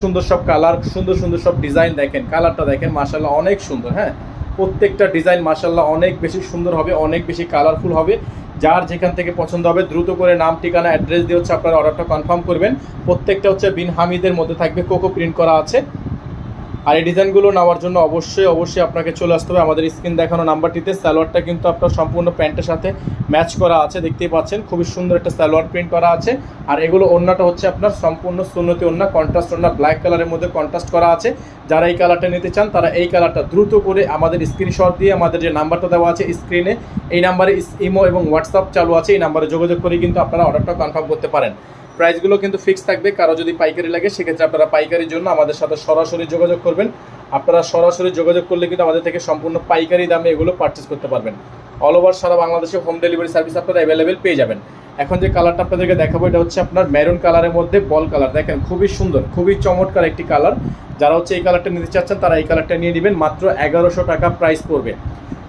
সুন্দর সব কালার, সুন্দর সুন্দর সব ডিজাইন দেখেন, কালারটা দেখেন মাশাআল্লাহ অনেক সুন্দর। হ্যাঁ, প্রত্যেকটা ডিজাইন মাশাআল্লাহ অনেক বেশি সুন্দর হবে, অনেক বেশি কালারফুল হবে। যার যেখান থেকে পছন্দ হবে দ্রুত করে নাম, ঠিকানা, অ্যাড্রেস দিয়ে হচ্ছে আপনারা অর্ডারটা কনফার্ম করবেন। প্রত্যেকটা হচ্ছে বিন হামিদের মধ্যে থাকবে, কোকো প্রিন্ট করা আছে। আর এই ডিজাইনগুলো নেওয়ার জন্য অবশ্যই আপনাকে চলে আসতে হবে আমাদের স্ক্রিন দেখানো নাম্বারটিতে। সালোয়ারটা কিন্তু আপনার সম্পূর্ণ প্যান্টের সাথে ম্যাচ করা আছে, দেখতেই পাচ্ছেন খুবই সুন্দর একটা সালোয়ার প্রিন্ট করা আছে। আর এগুলো ওড়নাটা হচ্ছে আপনার সম্পূর্ণ সুন্নতি ওড়না, কন্ট্রাস্ট ওড়না, ব্ল্যাক কালারের মধ্যে কন্ট্রাস্ট করা আছে। যারা এই কালারটা নিতে চান তারা এই কালারটা দ্রুত করে আমাদের স্ক্রিনশট দিয়ে আমাদের যে নাম্বারটা দেওয়া আছে স্ক্রিনে, এই নাম্বারে ইমো এবং হোয়াটসঅ্যাপ চালু আছে, এই নাম্বারে যোগাযোগ করে কিন্তু আপনারা অর্ডারটা কনফার্ম করতে পারেন। প্রাইসগুলো কিন্তু ফিক্স থাকবে, কারো যদি পাইকারি লাগে সেক্ষেত্রে আপনারা পাইকারির জন্য আমাদের সাথে সরাসরি যোগাযোগ করবেন। আপনারা সরাসরি যোগাযোগ করলে কিন্তু আমাদের থেকে সম্পূর্ণ পাইকারি দামে এগুলো পারচেস করতে পারবেন। অল ওভার সারা বাংলাদেশে হোম ডেলিভারি সার্ভিস আপনারা অ্যাভেলেবেল পেয়ে যাবেন। এখন যে কালারটা আপনাদেরকে দেখাবো এটা হচ্ছে আপনার মেরুন কালারের মধ্যে বল কালার, দেখেন খুবই সুন্দর, খুবই চমৎকার একটি কালার। যারা হচ্ছে এই কালারটা নিতে চাচ্ছেন তারা এই কালারটা নিয়ে নেবেন, মাত্র 1100 টাকা প্রাইস পড়বে।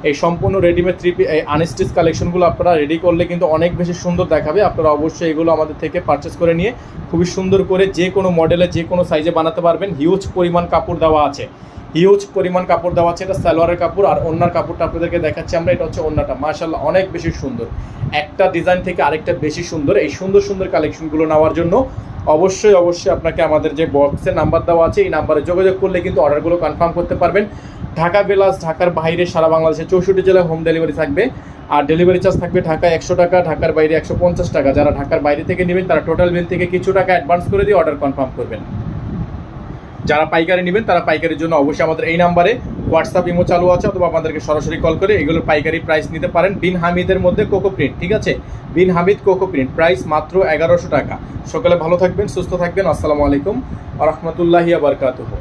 এই সম্পূর্ণ রেডিমেড এই আনস্টিচ কালেকশনগুলো আপনারা রেডি করলে কিন্তু অনেক বেশি সুন্দর দেখাবে। আপনারা অবশ্যই এগুলো আমাদের থেকে পারচেস করে নিয়ে খুবই সুন্দর করে যে কোনো মডেলে যে কোনো সাইজে বানাতে পারবেন। হিউজ পরিমাণ কাপড় দেওয়া আছে, হিউজ পরিমাণ কাপড় দেওয়া আছে। এটা সালোয়ারের কাপড়, আর ওড়নার কাপড়টা আপনাদেরকে দেখাচ্ছি আমরা। এটা হচ্ছে ওড়নাটা, মাশাআল্লাহ অনেক বেশি সুন্দর, একটা ডিজাইন থেকে আরেকটা বেশি সুন্দর। এই সুন্দর সুন্দর কালেকশনগুলো নেওয়ার জন্য অবশ্যই আপনাকে আমাদের যে বক্সের নাম্বার দেওয়া আছে এই নাম্বারে যোগাযোগ করলে কিন্তু অর্ডারগুলো কনফার্ম করতে পারবেন। ঢাকা প্লাস ঢাকার বাইরে সারা বাংলাদেশে 64 জেলায় হোম ডেলিভারি থাকবে। আর ডেলিভারি চার্জ থাকবে ঢাকায় 100 টাকা, ঢাকার বাইরে 150 টাকা। যারা ঢাকার বাইরে থেকে নেবেন তারা টোটাল বিল থেকে কিছু টাকা অ্যাডভান্স করে দিয়ে অর্ডার কনফার্ম করবেন। যারা পাইকারি নেবেন তারা পাইকারির জন্য অবশ্যই আমাদের এই নাম্বারে হোয়াটসঅ্যাপ ইমো চালু আছে, অথবা আমাদেরকে সরাসরি কল করে এগুলোর পাইকারি প্রাইস নিতে পারেন। বিন হামিদের মধ্যে কোকো প্রিন্ট, ঠিক আছে, বিন হামিদ কোকো প্রিন্ট, প্রাইস মাত্র 1100 টাকা। সকালে ভালো থাকবেন, সুস্থ থাকবেন। আসসালামু আলাইকুম ওয়া রাহমাতুল্লাহি ওয়া বারাকাতুহু।